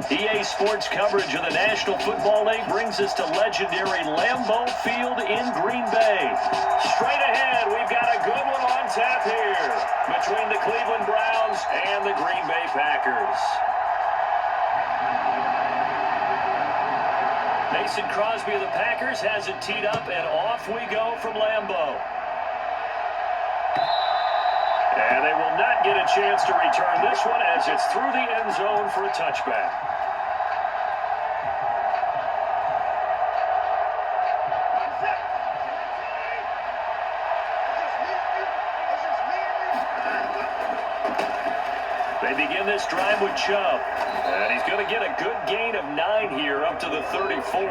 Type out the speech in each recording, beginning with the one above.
EA Sports coverage of the National Football League brings us to legendary Lambeau Field in Green Bay. Straight ahead, we've got a good one on tap here between the Cleveland Browns and the Green Bay Packers. Mason Crosby of the Packers has it teed up, and off we go from Lambeau. And they will not get a chance to return this one as it's through the end zone for a touchback. They begin this drive with Chubb. And he's going to get a good gain of 9 here up to the 34.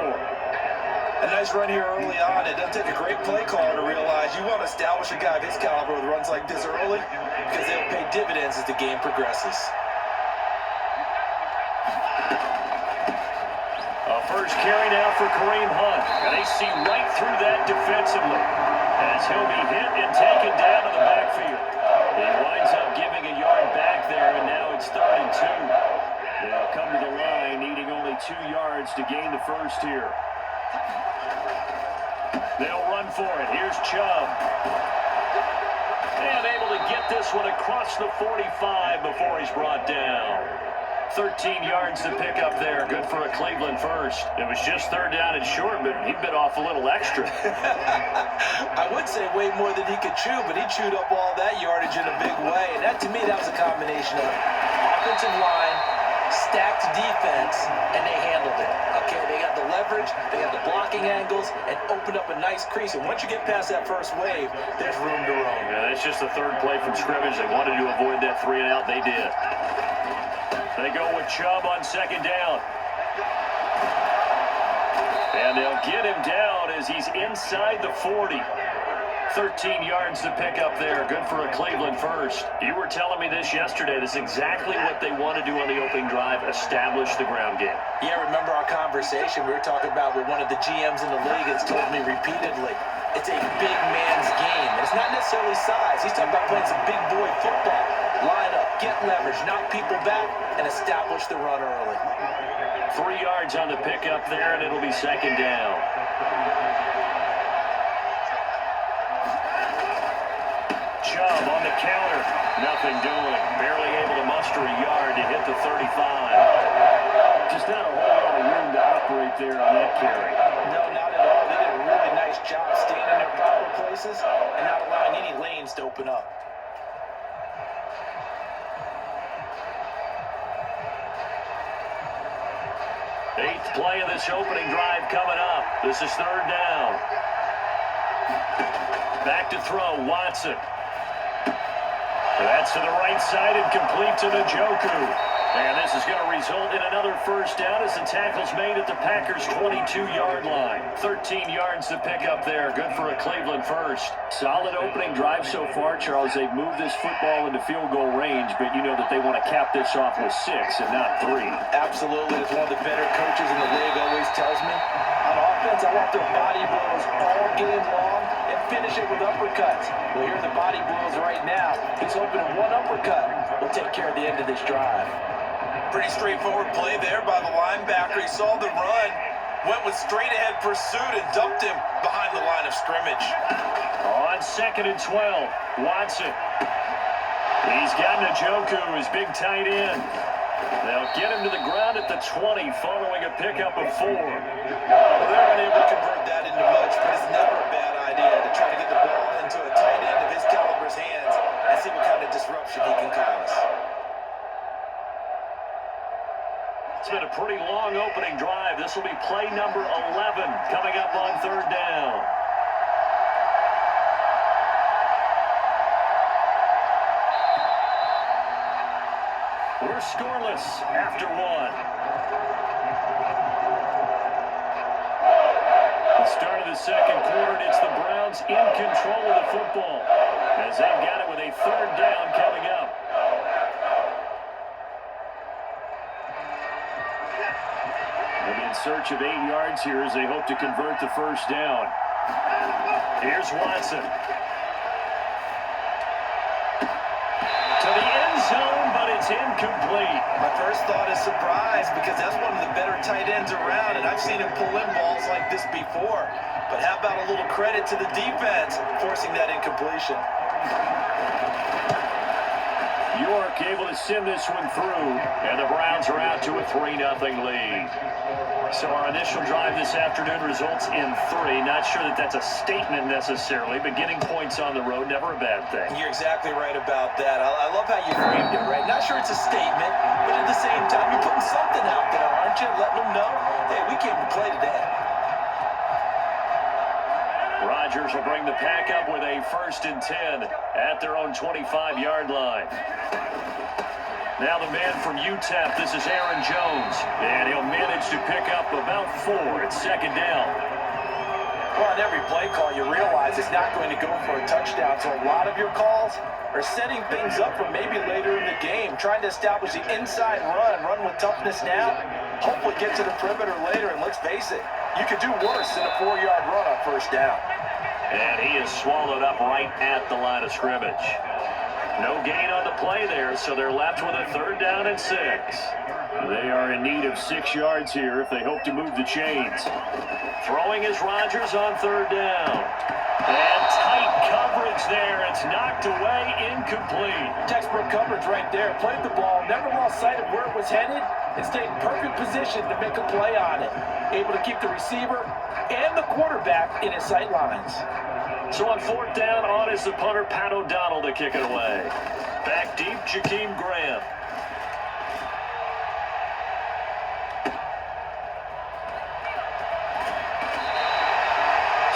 A nice run here early on. It doesn't take a great play caller to realize you want to establish a guy of his caliber with runs like this early because they'll pay dividends as the game progresses. A first carry now for Kareem Hunt. And they see right through that defensively as he'll be hit and taken down to the backfield. He winds up giving a yard back there, and now it's 3rd and 2. They'll come to the line needing only 2 yards to gain the first here. They'll run for it. Here's Chubb. And able to get this one across the 45 before he's brought down. 13 yards to pick up there. Good for a Cleveland first. It was just 3rd down and short, but he bit off a little extra. I would say way more than he could chew, but he chewed up all that yardage in a big way. And that, to me, that was a combination of offensive line, stacked defense, and they handled it. Okay, they got the leverage, they got the blocking angles, and opened up a nice crease. And once you get past that first wave, there's room to roam. Yeah, that's just the 3rd play from scrimmage. They wanted to avoid that 3 and out. They did. They go with Chubb on 2nd down. And they'll get him down as he's inside the 40. 13 yards to pick up there. Good for a Cleveland first. You were telling me this yesterday. This is exactly what they want to do on the opening drive, establish the ground game. Yeah, remember our conversation? We were talking about what one of the GMs in the league has told me repeatedly. It's a big man's game. And it's not necessarily size. He's talking about playing some big boy football. Line up, get leverage, knock people back, and establish the run early. 3 yards on the pickup there, and it'll be 2nd down. Chubb on the counter. Nothing doing. Barely able to muster a yard to hit the 35. Just not a whole lot of room to operate there on that carry. No, not at all. They did a really nice job staying in their proper places and not allowing any lanes to open up. Eighth play of this opening drive coming up. This is 3rd down. Back to throw, Watson. That's to the right side and complete to Njoku. And this is going to result in another first down as the tackle's made at the Packers' 22-yard line. 13 yards to pick up there. Good for a Cleveland first. Solid opening drive so far, Charles. They've moved this football into field goal range, but you know that they want to cap this off with 6 and not 3. Absolutely. As one of the better coaches in the league always tells me, on offense, I want their body blows all game long and finish it with uppercuts. Well, here are the body blows right now. He's hoping one uppercut will take care of the end of this drive. Pretty straightforward play there by the linebacker. He saw the run, went with straight-ahead pursuit, and dumped him behind the line of scrimmage. On 2nd and 12, Watson. He's got Njoku, his big tight end. They'll get him to the ground at the 20 following a pickup of 4. Well, they're unable to convert that into much, but it's never a bad idea to try to get the ball into a tight end of his caliber's hands and see what kind of disruption he can cause. It's been a pretty long opening drive. This will be play number 11 coming up on 3rd down. We're scoreless after 1. The start of the 2nd quarter, and it's the Browns in control of the football as they've got it with a 3rd down coming up. They'll be in search of 8 yards here as they hope to convert the first down. Here's Watson. To the end zone, but it's is incomplete. My first thought is surprise because that's one of the better tight ends around, and I've seen him pull in balls like this before. But how about a little credit to the defense forcing that incompletion? York able to send this one through, and the Browns are out to a 3-0 lead. So our initial drive this afternoon results in 3. Not sure that that's a statement necessarily, but getting points on the road, never a bad thing. You're exactly right about that. I love how you framed it, right? Not sure it's a statement, but at the same time, you're putting something out there, aren't you? Letting them know, hey, we came to play today. Rodgers will bring the pack up with a 1st and 10 at their own 25-yard line. Now the man from UTEP, this is Aaron Jones, and he'll manage to pick up about 4 at 2nd down. Well, on every play call, you realize it's not going to go for a touchdown, so a lot of your calls are setting things up for maybe later in the game, trying to establish the inside run with toughness now, hopefully get to the perimeter later, and let's face it, you could do worse than a 4-yard run on 1st down. And he is swallowed up right at the line of scrimmage. No gain on the play there, so they're left with a 3rd down and 6. They are in need of 6 yards here if they hope to move the chains. Throwing is Rodgers on 3rd down. And tight coverage there. It's knocked away, incomplete. Textbook coverage right there. Played the ball, never lost sight of where it was headed, and stayed in perfect position to make a play on it. Able to keep the receiver and the quarterback in his sight lines. So on 4th down, on is the punter, Pat O'Donnell, to kick it away. Back deep, Jakeem Graham.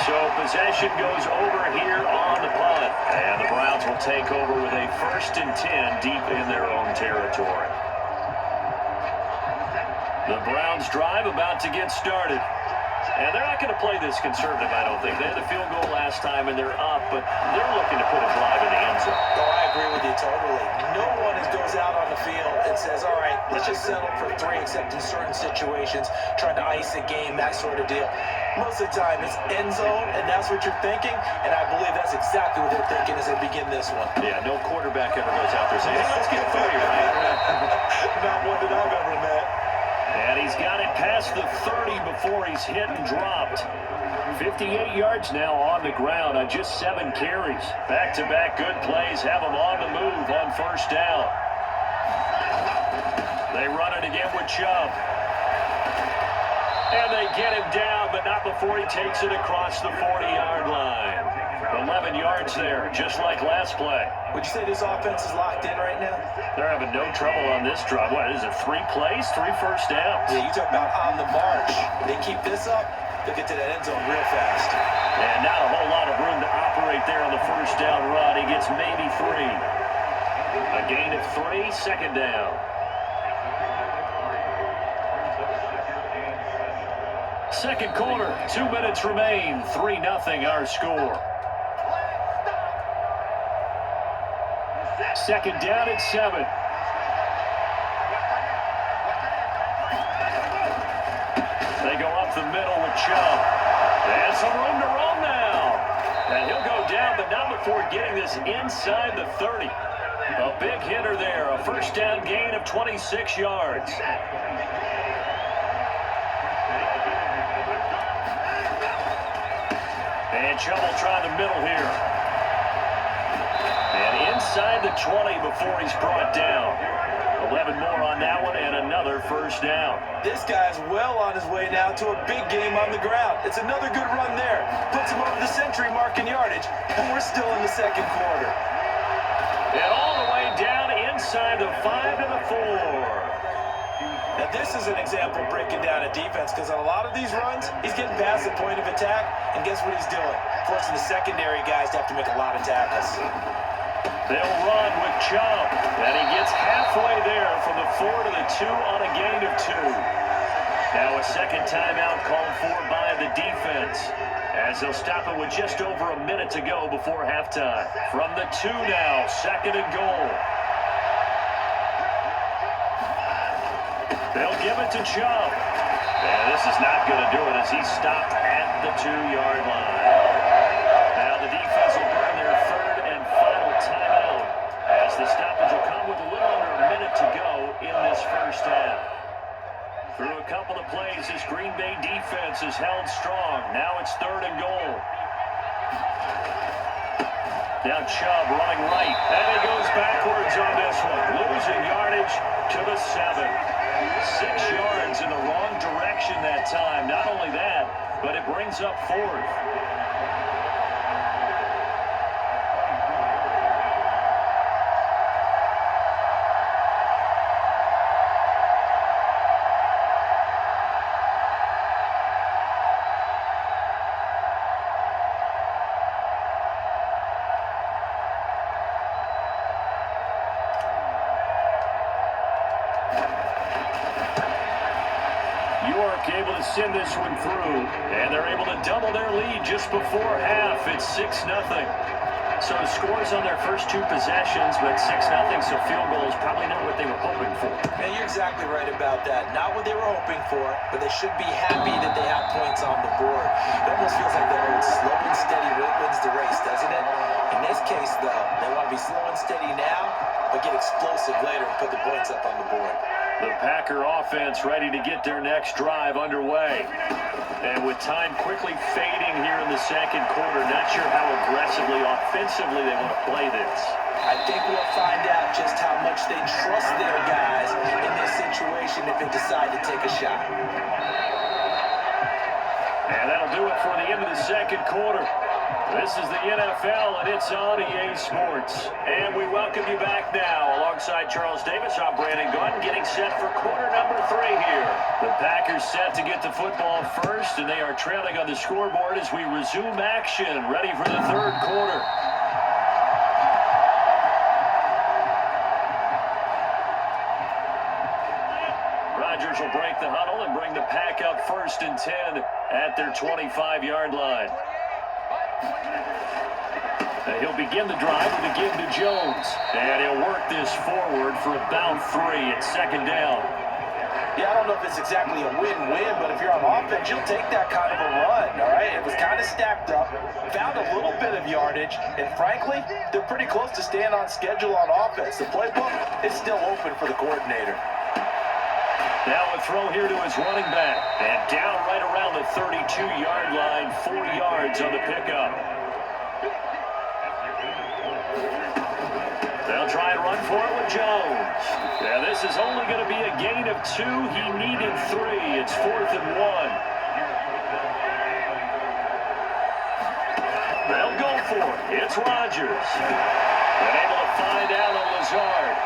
So possession goes over here on the punt. And the Browns will take over with a 1st and 10 deep in their own territory. The Browns drive about to get started. And they're not going to play this conservative, I don't think. They had a field goal last time, and they're up, but they're looking to put a drive in the end zone. Oh, I agree with you totally. No one goes out on the field and says, all right, let's just settle for 3, except in certain situations, trying to ice a game, that sort of deal. Most of the time, it's end zone, and that's what you're thinking, and I believe that's exactly what they're thinking as they begin this one. Yeah, no quarterback ever goes out there saying, hey, let's get 3, right? Not one that I've ever met. And he's got it past the 30 before he's hit and dropped. 58 yards now on the ground on just 7 carries. Back-to-back good plays have him on the move on 1st down. They run it again with Chubb. And they get him down, but not before he takes it across the 40-yard line. 11 yards there, just like last play. Would you say this offense is locked in right now? They're having no trouble on this drive. What is it, 3 plays, 3 first downs? Yeah, you talk about on the march. They keep this up, they'll get to that end zone real fast. And not a whole lot of room to operate there on the 1st down run. He gets maybe 3. A gain of 3, 2nd down. Second quarter, 2 minutes remain, 3-0 our score. 2nd down at 7. They go up the middle with Chubb. And some room to roam now. And he'll go down, but not before getting this inside the 30. A big hitter there, a 1st down gain of 26 yards. And Chubb will try the middle here. And inside the 20 before he's brought down. 11 more on that one and another 1st down. This guy's well on his way now to a big game on the ground. It's another good run there. Puts him over the century mark in yardage, and we're still in the 2nd quarter. And all the way down inside the 5 to the 4. Now this is an example of breaking down a defense, because on a lot of these runs, he's getting past the point of attack, and guess what he's doing? Forcing the secondary guys to have to make a lot of tackles. They'll run with Chubb, and he gets halfway there from the 4 to the 2 on a gain of 2. Now a 2nd timeout called for by the defense, as they'll stop it with just over a minute to go before halftime. From the 2 now, 2nd and goal. They'll give it to Chubb. And this is not going to do it as he's stopped at the 2-yard line. Now the defense will burn their 3rd and final timeout as the stoppage will come with a little under a minute left to go in this first half. Through a couple of plays, this Green Bay defense is held strong. Now it's 3rd and goal. Now Chubb running right, and he goes backwards on this one. Losing yardage to the 7. 6 yards in the wrong direction that time. Not only that, but it brings up 4th. Able to send this one through, and they're able to double their lead just before half. It's 6-0. So scores on their first 2 possessions, but 6-0, so field goal is probably not what they were hoping for. Man, you're exactly right about that. Not what they were hoping for, but they should be happy that they have points on the board. It almost feels like that old slow and steady wins the race, doesn't it? In this case, though, they want to be slow and steady now, but get explosive later and put the points up on the board. The Packer offense ready to get their next drive underway. And with time quickly fading here in the second quarter, not sure how aggressively, offensively they want to play this. I think we'll find out just how much they trust their guys in this situation if they decide to take a shot. And that'll do it for the end of the second quarter. This is the NFL, and it's on EA Sports. And we welcome you back now. Alongside Charles Davis, I'm Brandon Gunn, getting set for quarter number 3 here. The Packers set to get the football first, and they are trailing on the scoreboard as we resume action, ready for the 3rd quarter. Rodgers will break the huddle and bring the Pack up 1st and 10 at their 25-yard line. He'll begin the drive with a give to Jones. And he'll work this forward for about 3. It's 2nd down. Yeah, I don't know if it's exactly a win-win, but if you're on offense, you'll take that kind of a run, all right? It was kind of stacked up, found a little bit of yardage, and frankly, they're pretty close to staying on schedule on offense. The playbook is still open for the coordinator. Now a throw here to his running back. And down right around the 32-yard line, 4 yards on the pickup. They'll try and run for it with Jones. Yeah, this is only going to be a gain of 2. He needed 3. It's 4th and 1. They'll go for it. It's Rodgers. And able to find Alan Lazard.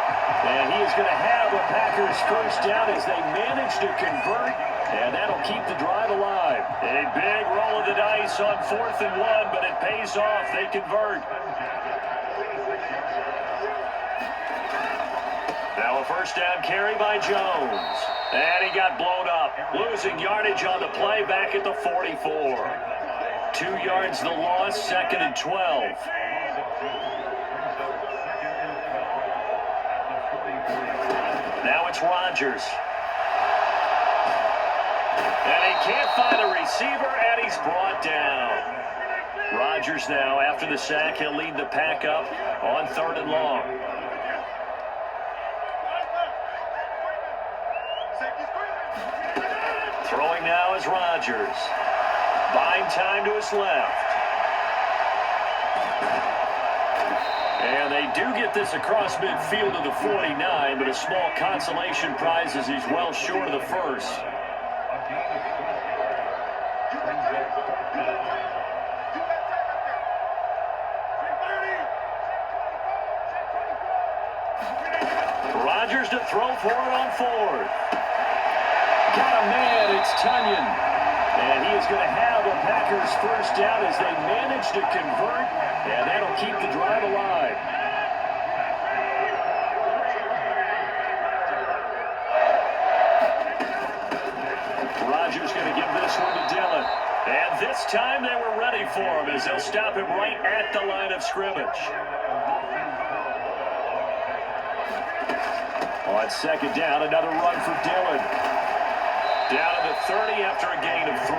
And he is going to have a Packers first down as they manage to convert. And that'll keep the drive alive. A big roll of the dice on 4th and 1, but it pays off. They convert. Now a first down carry by Jones. And he got blown up. Losing yardage on the play back at the 44. 2 yards the loss, 2nd and 12. Now it's Rodgers. And he can't find a receiver, and he's brought down. Rodgers now, after the sack, he'll lead the Pack up on 3rd and long. Throwing now is Rodgers. Buying time to his left. And they do get this across midfield to the 49, but a small consolation prize as he's well short of the first. Rodgers to throw for it on 4th. Got a man, it's Tunyon. And he is going to have a Packers first down as they manage to convert, and that'll keep the drive alive. Rodgers going to give this one to Dillon. And this time they were ready for him as they'll stop him right at the line of scrimmage. On 2nd down, another run for Dillon. Down to the 30 after a gain of 3.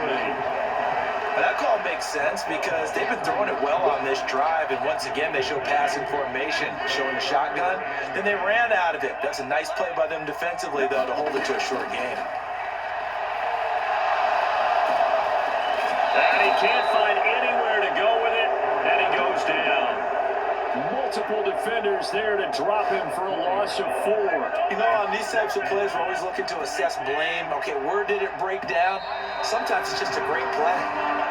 And that call makes sense because they've been throwing it well on this drive, and once again they show passing formation, showing the shotgun. Then they ran out of it. That's a nice play by them defensively, though, to hold it to a short game. And he can't find anywhere to go with it, and he goes down. Multiple defenders there to drop him for a loss of 4. You know, on these types of plays, we're always looking to assess blame. Okay, where did it break down? Sometimes it's just a great play.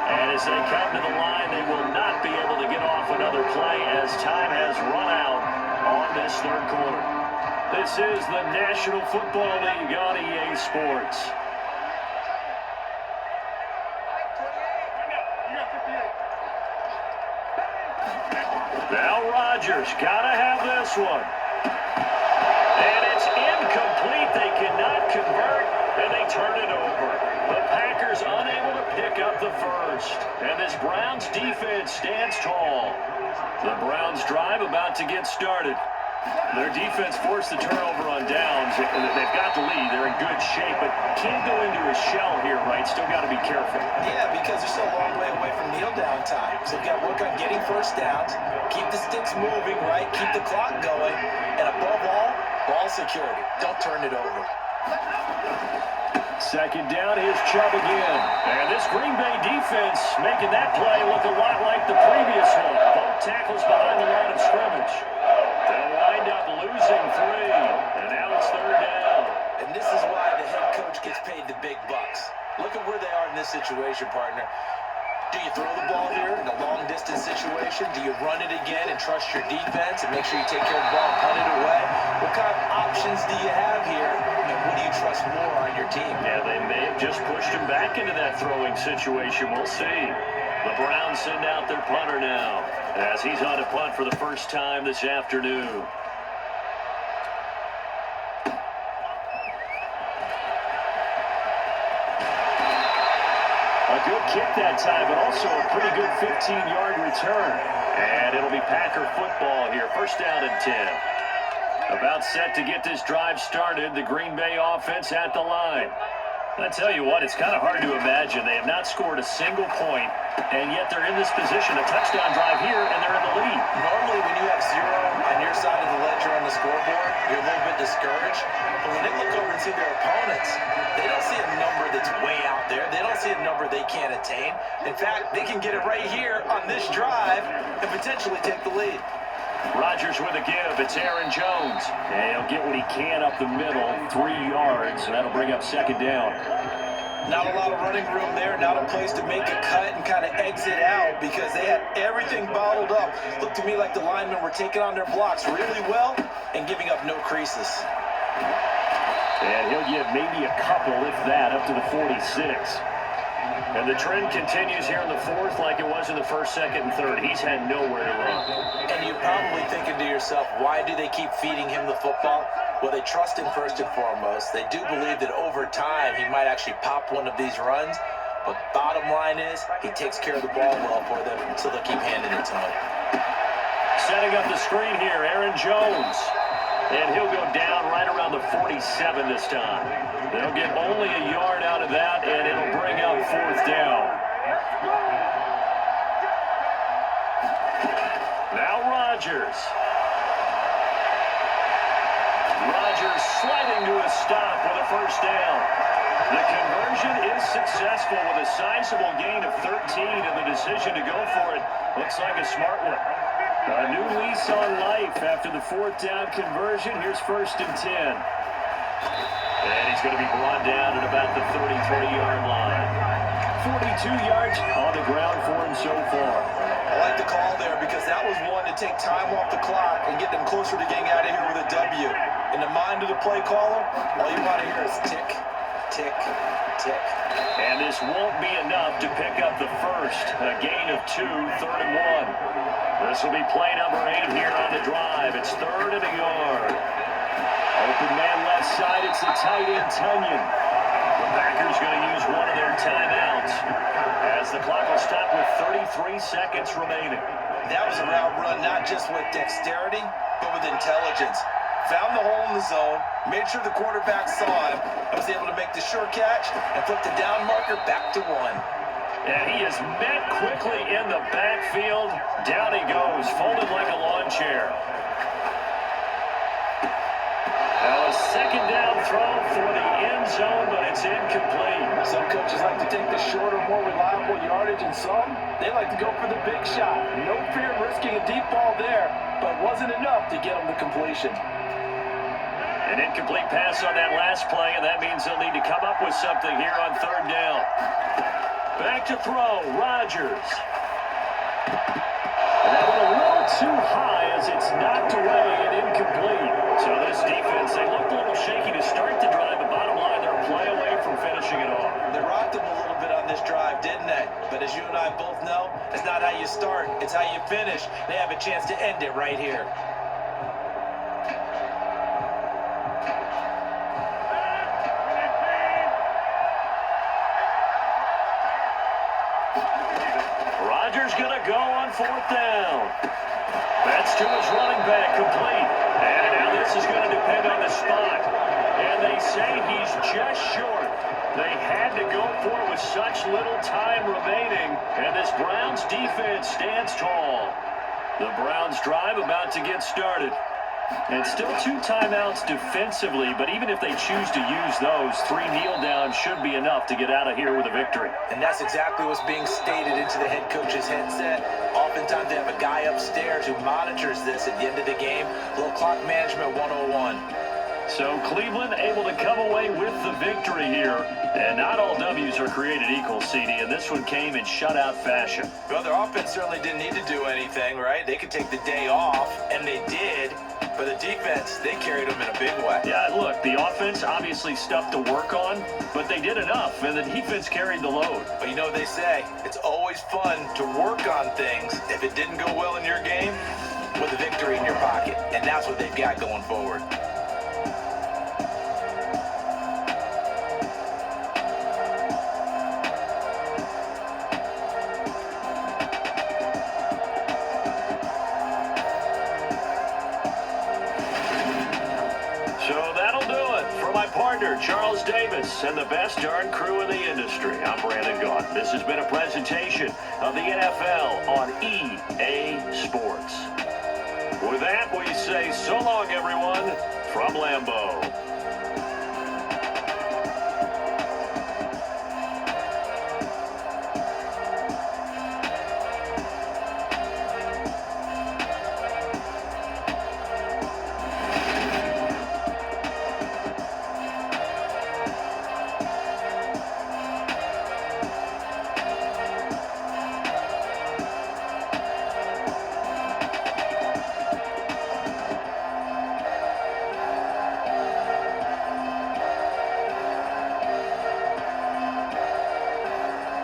And as they come to the line, they will not be able to get off another play as time has run out on this third quarter. This is the National Football League on EA Sports. Now Rodgers, gotta have this one. And it's incomplete. They cannot convert, and they turn it over. The Packers unable to pick up the first. And this Browns defense stands tall. The Browns drive about to get started. Their defense forced the turnover on downs. They've got the lead. They're in good shape, but can't go into a shell here, right? Still got to be careful. Yeah, because they're still a long way away from kneel down time. So they've got to work on getting first downs, keep the sticks moving, right? Keep the clock going. And above all, ball security. Don't turn it over. Second down, here's Chubb again. And this Green Bay defense making that play look a lot like the previous one. Both tackles behind the line of scrimmage. They'll wind up losing 3. And now it's third down. And this is why the head coach gets paid the big bucks. Look at where they are in this situation, partner. Do you throw the ball here in a long-distance situation? Do you run it again and trust your defense and make sure you take care of the ball and punt it away? What kind of options do you have here, and what do you trust more on your team? Yeah, they may have just pushed him back into that throwing situation. We'll see. The Browns send out their punter now as he's on to punt for the first time this afternoon. A good kick that time, but also a pretty good 15-yard return. And it'll be Packer football here. First down and 10. About set to get this drive started. The Green Bay offense at the line. I tell you what, it's kind of hard to imagine. They have not scored a single point, and yet they're in this position. A touchdown drive here, and they're in the lead. Normally, when you have 0 on your side of the ledger on the scoreboard, you're a little bit discouraged. But when they look over and see their opponents, they don't see a number that's way out there. They don't see a number they can't attain. In fact, they can get it right here on this drive and potentially take the lead. Rodgers with a give. It's Aaron Jones. And he'll get what he can up the middle, 3 yards, and that'll bring up second down. Not a lot of running room there, not a place to make a cut and kind of exit out because they had everything bottled up. Looked to me like the linemen were taking on their blocks really well and giving up no creases. And he'll give maybe a couple, if that, up to the 46. And the trend continues here in the fourth like it was in the first, second, and third. He's had nowhere to run. And you're probably thinking to yourself, why do they keep feeding him the football? Well, they trust him first and foremost. They do believe that over time he might actually pop one of these runs. But bottom line is, he takes care of the ball well for them, so they'll keep handing it to him. Setting up the screen here, Aaron Jones. And he'll go down right around the 47 this time. They'll get only a yard out of that, and it'll bring up fourth down. Now Rodgers. Rodgers sliding to a stop with a first down. The conversion is successful with a sizable gain of 13, and the decision to go for it looks like a smart one. A new lease on life after the fourth down conversion. Here's first and 10. And he's going to be brought down at about the 33-yard line. 42 yards on the ground for him so far. I like the call there because that was one to take time off the clock and get them closer to getting out of here with a W. In the mind of the play caller, all you want to hear is tick, tick, tick. And this won't be enough to pick up the first. A gain of 2, third and 1. This will be play number 8 here on the drive. It's third and a yard. Open man left side. It's the tight end, Tunyon. The Packers going to use one of their timeouts as the clock will stop with 33 seconds remaining. That was a route run, not just with dexterity, but with intelligence. Found the hole in the zone, made sure the quarterback saw him, and was able to make the sure catch and flip the down marker back to 1. And he is met quickly in the backfield. Down he goes, folded like a lawn chair. Now a second down throw for the end zone, but it's incomplete. Some coaches like to take the shorter, more reliable yardage, and some, they like to go for the big shot. No fear of risking a deep ball there, but wasn't enough to get them the completion. An incomplete pass on that last play, and that means they'll need to come up with something here on third down. Back to throw, Rodgers. And that went a little too high as it's knocked away and incomplete. So this defense, they looked a little shaky to start the drive, but bottom line, they're a play away from finishing it off. They rocked them a little bit on this drive, didn't they? But as you and I both know, it's not how you start, it's how you finish. They have a chance to end it right here. Rodgers going to go on fourth down. That's to his running back, complete. And now this is going to depend on the spot. And they say he's just short. They had to go for it with such little time remaining. And this Browns defense stands tall. The Browns drive about to get started. And still 2 timeouts defensively, but even if they choose to use those, 3 kneel downs should be enough to get out of here with a victory. And that's exactly what's being stated into the head coach's headset. Oftentimes they have a guy upstairs who monitors this at the end of the game. A little clock management 101. So Cleveland able to come away with the victory here. And not all W's are created equal, CD, and this one came in shutout fashion. Well, their offense certainly didn't need to do anything, right? They could take the day off, and they did. But the defense, they carried them in a big way. Yeah, look, the offense, obviously stuff to work on, but they did enough, and the defense carried the load. But you know what they say, it's always fun to work on things if it didn't go well in your game, with a victory in your pocket. And that's what they've got going forward. Partner Charles Davis and the best darn crew in the industry. I'm Brandon Gaughan. This has been a presentation of the NFL on EA Sports. With that, we say so long, everyone, from Lambeau.